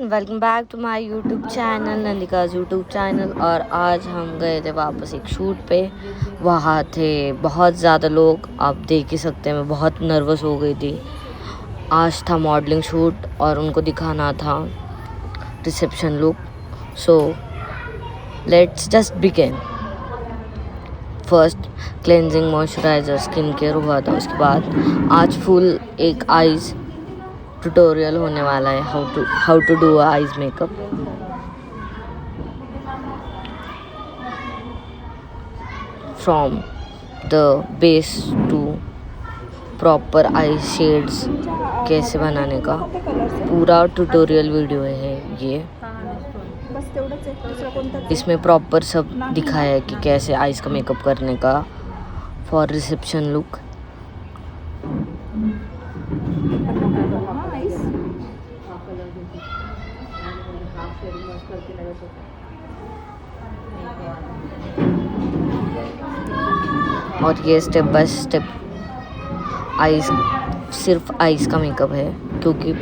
Everyone, welcome back to my YouTube channel, Nandika's YouTube channel. और आज हम गए थे वापस एक शूट पे। वहाँ थे बहुत ज़्यादा लोग, आप देख ही सकते हैं। मैं बहुत नर्वस हो गई थी। आज था मॉडलिंग शूट और उनको दिखाना था reception look. So let's just begin. First cleansing, moisturiser, skin care हुआ था। उसके बाद आज फुल एक आईज ट्यूटोरियल होने वाला है, how to do eyes makeup. From the base to proper eye shades कैसे बनाने का पूरा ट्यूटोरियल वीडियो है ये। इसमें प्रॉपर सब दिखाया है कि कैसे आईज का मेकअप करने का फॉर रिसेप्शन लुक। और ये स्टेप बाय स्टेप आईज, सिर्फ आईज का मेकअप है, क्योंकि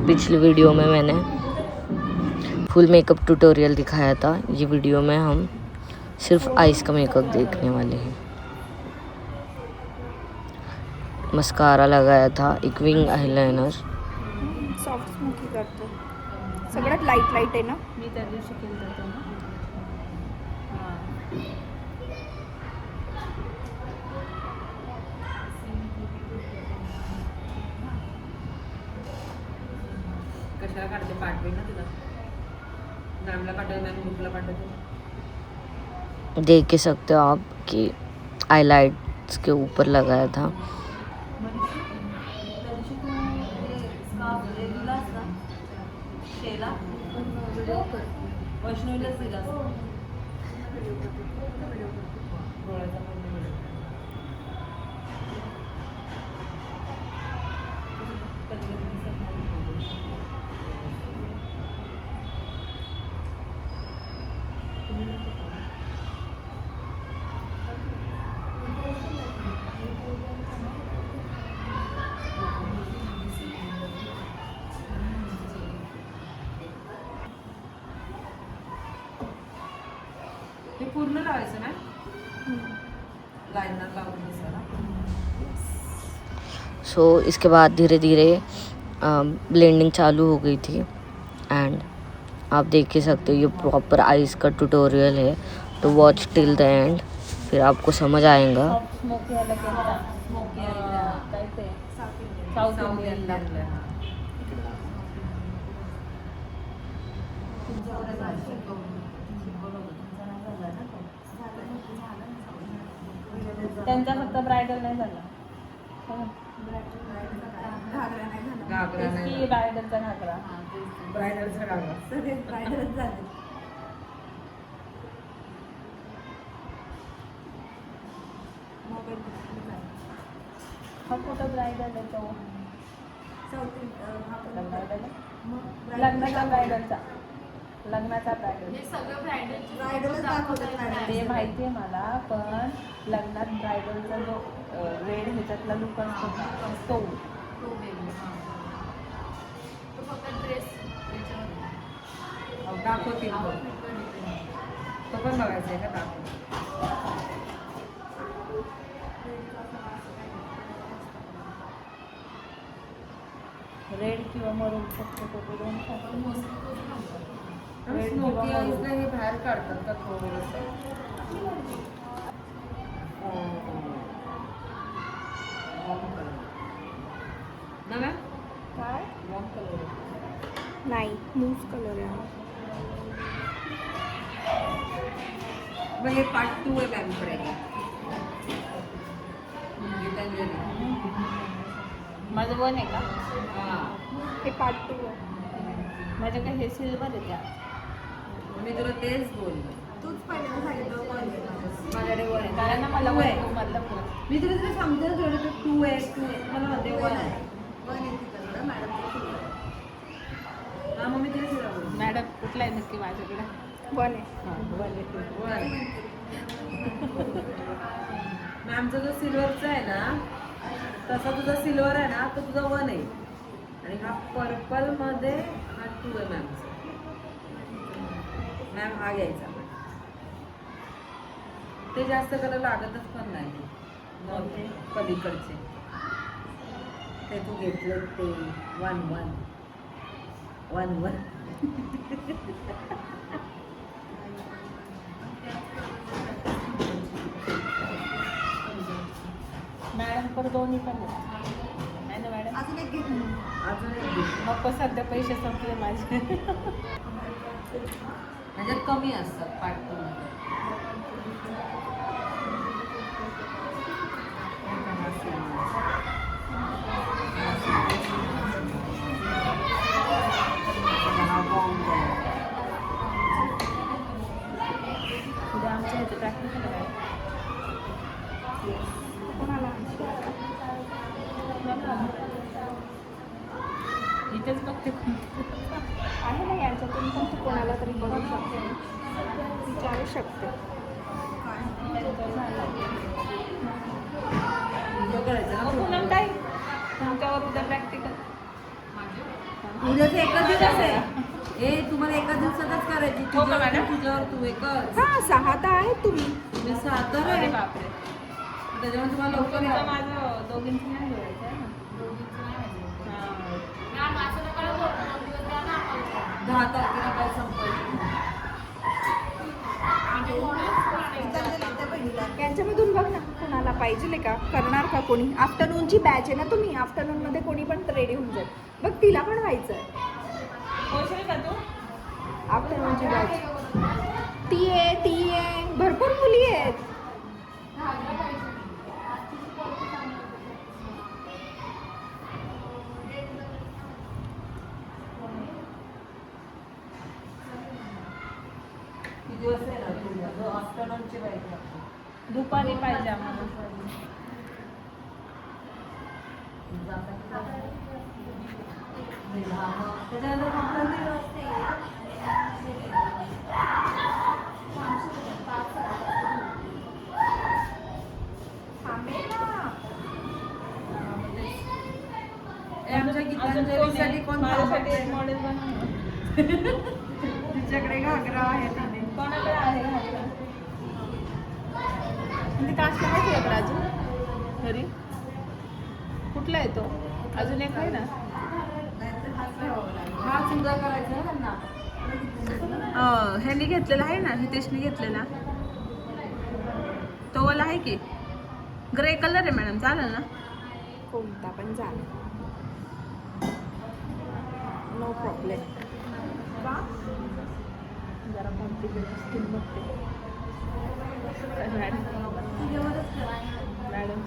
पिछली वीडियो में मैंने फुल मेकअप ट्यूटोरियल दिखाया था। ये वीडियो में हम सिर्फ आईज का मेकअप देखने वाले हैं। मस्कारा लगाया था, एक विंग आईलाइनर। सॉफ्ट स्मोकी करतो सगळ्यात लाईट लाईट आहे ना। मी त्या दिवशी केलं होतं ना। कशाला काढते, पाठवे ना तुला, नामला पाठवलं नाही, ग्रुपला पाठवते। देख के सकते हो आप कि हाईलाइट्स के ऊपर लगाया था। वैष्णवीलाच दिला हे पूर्ण लावायचं ना, लाइनर लावून दिसायला। सो इसके बाद धीरे धीरे ब्लेंडिंग चालू हो गई थी। एंड आप देख ही सकते हो ये प्रॉपर आईज का ट्यूटोरियल है, तो वॉच टिल द एंड, फिर आपको समझ आएगा। साऊथ इंडियनला त्यांचा फक्त ब्रायडल नाही झाला, घागरा नाही, ब्रायडलचा घागरा, ब्रायडलचा घागरा, सगळे ब्रायडलच झाले। हा फोटो ब्रायडल आहे तो, लग्नाचा ब्रायडलचा, लग्नाचा ब्रायडल, हे सगळं ब्रायडल ते माहिती आहे मला, पण लग्नात ब्रायडलचा जो रेड ह्याच्यातला लुक असतो तो फक्त ड्रेस दाखवतील, तो पण बघायचा आहे का दाखव। रेड किंवा मरून फक्त दोन रेड किंवा मरून हे बाहेर काढतात का थोडंसं काय नाही, मूव कलर आहे। मग हे पार्ट 2 आहे मॅमकडे, माझं 1 आहे का? हे पार्ट 2 आहे माझ्याकडे, हे सिल्वर आहे त्या। मी तुला तेच बोललो, तूच पहिल्यांदा सांगितलं माझ्याकडे 1 आहे, कारण ना मला 1 आहे मतलब मी तुला सांगते ना, थोडं 2 आहे, 2 मला म्हणते 1 आहे, 1 आहे तिकडं मॅडम। हां, मग मी तेच बोललो, मॅडम कुठला आहे नक्की माझ्याकडे? 1 आहे। हां, 1 आहे। मॅमचा जो सिल्वरचा आहे ना, तसा तुझा सिल्वर आहे ना, तो तुझा 1 आहे, आणि हा पर्पल मध्ये हा 2 आहे मॅमचा। मॅम हा घ्यायचा. ते जास्त कलर लागतच पण नाही नव्हते पलीकडचे. ते तू घेतलं ते 1-1 मॅडम पर दोन्ही पण आहे ना मॅडम. अजून एक घेत मग सध्या पैसे संपले माझे. म्हणजे कमी असतात पाठवून. उद्या आमच्या ह्याचं प्रॅक्टिकल आहे. कोणाला इथेच बघते आहे ना यांच्यातून पण तू कोणाला तरी बघू शकते, विचारू शकते. पूनम काय तुमच्यावर उद्या प्रॅक्टिकल. उद्याच एकच दिवस आहे हे, तुम्हाला एका दिवसातच करायची. तुझ्यावर तू एकच. हां 6 तर आहे तुम्ही. 7 तर आहे. बापरे. त्याच्यामुळे तुम्हाला लवकर माझं दोघींचं नाही जोडायचं आहे ना. 10 तारखेला काय संपलं. त्यांच्यामधून बघ ना कोणाला पाहिजे का, करणार का कोणी. आफ्टरनूनची बॅच आहे ना तुम्ही, आफ्टरनूनमध्ये कोणी पण रेडी होऊन जाईल. बघ तिला पण व्हायचं आहे का तू. आफ्टरनूनची बॅच ती आहे भरपूर मुली आहेत. दुपारी पाहिजे आम्हाला. आमच्या गीतांजलीसाठी कोण मॉडेल बनव. तिच्याकडे घागरा आहे. कोणाकडे आहे घागरा. म्हणजे काष्ट नाही आहे अजून घरी. कुठला आहे तो. अजून एक आहे ना. हा सुंदर करायचा आहे त्यांना. ह्यांनी घेतलेला आहे ना, हितेशने घेतलेला तो वाला आहे की. ग्रे कलर आहे मॅडम, चालेल ना. कोणता पण चालेल, नो प्रॉब्लेम. का जरा कॉम्प्लिकेटेड स्किन बघते मॅडम.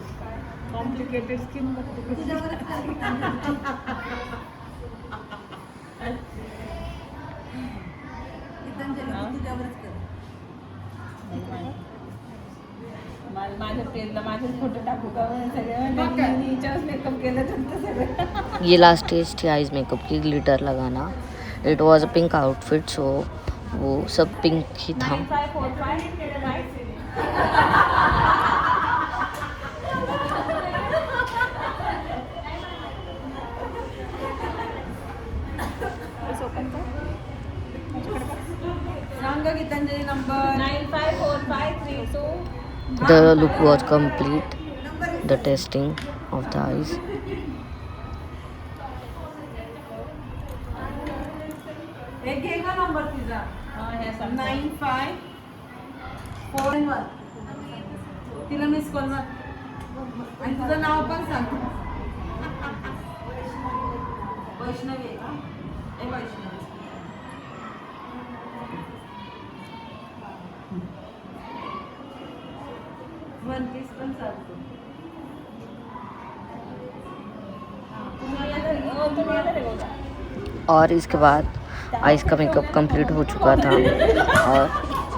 कॉम्प्लिकेटेड स्किन बघते. माझ्या पेजला माझे फोटो टाकू का सगळे मेकअप केलं सगळं. ये लास्ट स्टेज थी आइज मेकअप की, ग्लिटर लगाना. It was a pink outfit, so वो सब पिंक ही था. Gitanjali number 954532. The look was complete. The testing of the eyes. एक घेगा नंबर तुझा. 9541. तिला मिस कॉल ना. आणि तुझं नाव पण सांग. वैष्णवी आहे का. ए वैष्णवी. वन पीस पण चालतो. और इसके बाद आइस का मेकअप कंप्लीट हो चुका था और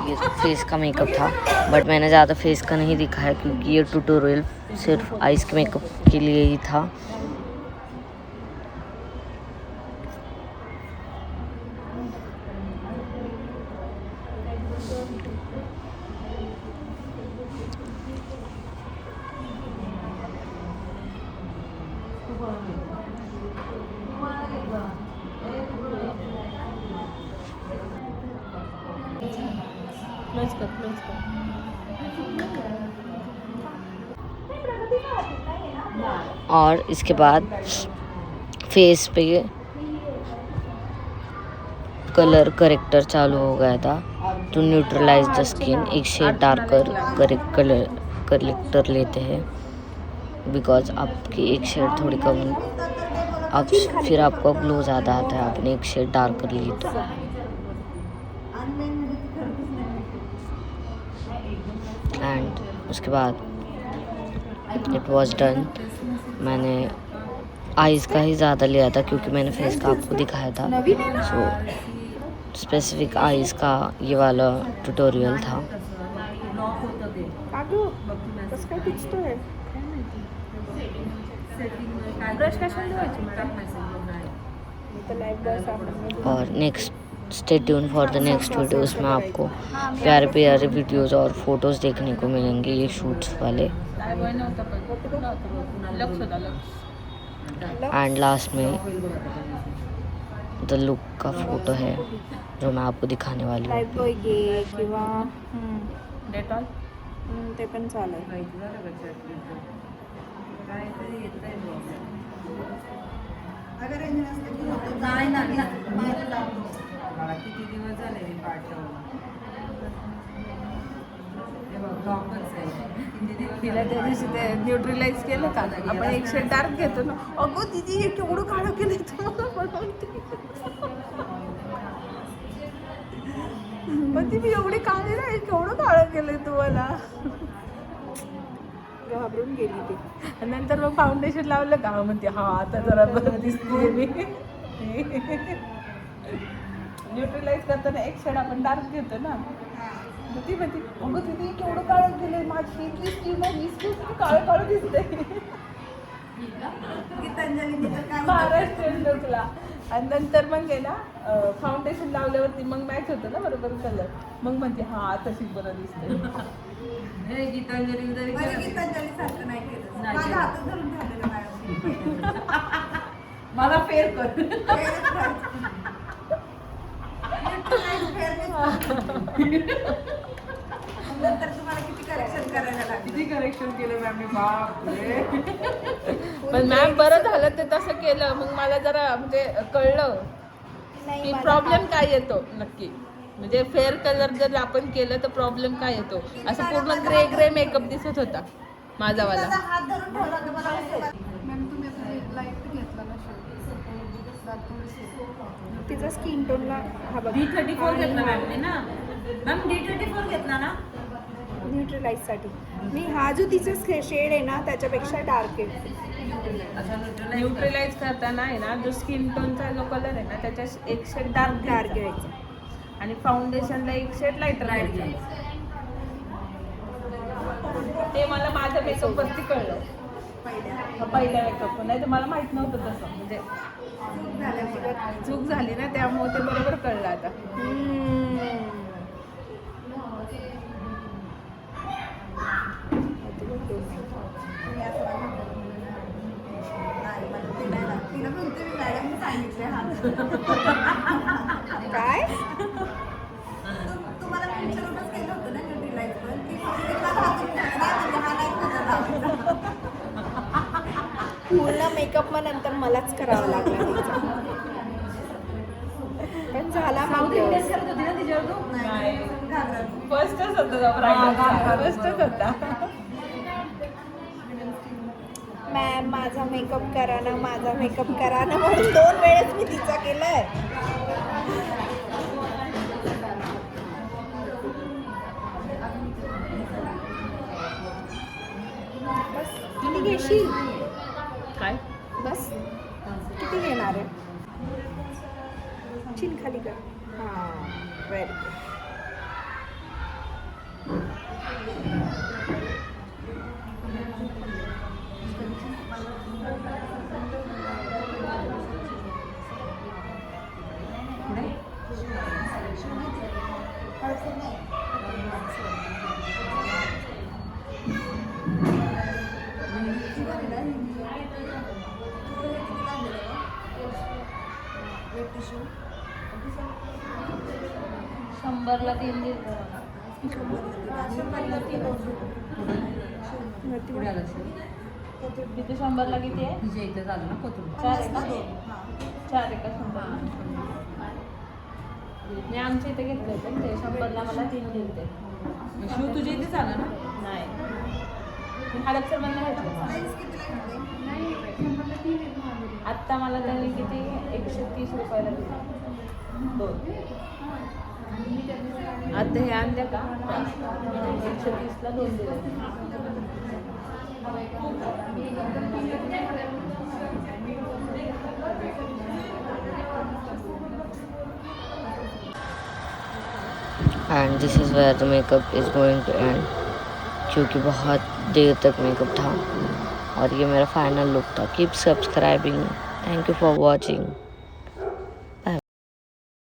ये फेस का मेकअप था, बट मैंने ज़्यादा फेस का नहीं दिखाया क्योंकि ये ट्यूटोरियल सिर्फ आइस के मेकअप के लिए ही था. क्लोज कर क्लोज कर. और इसके बाद फेस पे कलर करेक्टर चालू हो गया था टू न्यूट्रलाइज द स्किन. एक शेड डार्कर करेक्टर लेते हैं बिकॉज आपकी एक शेड थोड़ी कम, अब फिर आपको ग्लो ज़्यादा आता है. आपने एक शेड डार्कर ली तो. एंड उसके बाद it was done. Maine eyes का ही ज़्यादा लिया था क्योंकि मैंने फेस का आपको दिखाया था. सो स्पेसिफिक आइज़ का ये वाला ट्यूटोरियल था. और next stay tune for the next videos में आपको प्यारे प्यारे वीडियोस और फोटोज़ देखने को मिलेंगे ये शूट्स वाले. एंड लास्ट में द लुक का फोटो है जो मैं आपको दिखाने वाली हूँ. किंवा डेटॉल ते पण चालेल. किती दिवस झाले मी तिला त्या दिवशी ते न्यूट्रलाइज केलं का आपण एक शेड डार्क घेतो ना. अगं दीदी हे केवढं काळं केलं तुम्हाला पण ती मी एवढी काळी नाही, केवढं काळं केलंय तुम्हाला. घाबरून गेली ती. आणि नंतर मग फाउंडेशन लावलं का म्हणते हा आता जरा बरं दिसते मी. न्यूट्रलाइज करताना एक शेड आपण डार्क घेतो ना. ती म्हणते अगं तिथे केवढं काळं केलंय माझी इथली स्किन आहे, ही स्किन काळं काळं दिसते. महाराष्ट्रीयन लुकला. आणि नंतर मग आहे ना फाउंडेशन लावल्यावरती मग मॅच होतं ना बरोबर कलर. मग म्हणते हा तशी बरं दिसते. गीतांजली सारखं नाही केलं. मला फेर कर. नंतर तुम्हाला किती करेक्शन करायला लागलं. किती करेक्शन केलं मॅमने बापरे. पण मॅम बरं झालं ते तसं केलं. मग मला जरा म्हणजे कळलं की प्रॉब्लेम काय येतो नक्की. म्हणजे फेअर कलर जर आपण केलं तर प्रॉब्लेम काय येतो. असं पूर्ण ग्रे ग्रे मेकअप दिसत होता माझावाला. तिचा स्किन टोनला हा बघ D34 घेतला मॅमने ना. मॅम D34 घेतला ना न्यूट्रलाइजसाठी. मी हा जो तिचा शेड आहे ना त्याच्यापेक्षा डार्क आहे. न्यूट्रलाइज करताना आहे ना जो स्किन टोनचा जो कलर आहे ना त्याच्या एक शेड डार्क घ्यायचा आणि फाउंडेशनला एक शेड लाईटर घ्यायचा. ते मला माझ्या मेकअपवरती कळलं पहिल्या मेकअप. नाही तर मला माहित नव्हतं तसं. म्हणजे चूक झाली ना त्यामुळे ते बरोबर कळलं आता. काय तुम्हाला केलं होतं ना न्यूट्रलाइज पूर्ण मेकअप मग नंतर मलाच करावं लागला. पण झाला फर्स्टच होता. मॅम माझा मेकअप करा ना, माझा मेकअप करा ना म्हणून 2 वेळेस मी तिचा केलाय. बस किती घेशील काय बस किती घेणार आहे. चिन खाली कर. हां व्हेरी गुड. शंभरला 3 दिले. पुढे आलं असेल. किती 100ला किती आहे? तुझ्या इथे झालं ना कोथरूड. 4 आहे का? 4 आहे का 100ला? मी आमच्या इथे घेतले होते ते 100ला मला 3 दिले. शिव तुझ्या इथे झालं ना? नाही, मी हडपसर मधनं घेतलं. आत्ता मला त्यांनी किती 130 रुपयाला दिलं 2. आता हे आणलं का 130ला 2 दिले. And this is where the makeup is going to end, क्योंकि बहुत देर तक मेकअप था और ये मेरा फाइनल लुक था. Keep subscribing. Thank you for watching.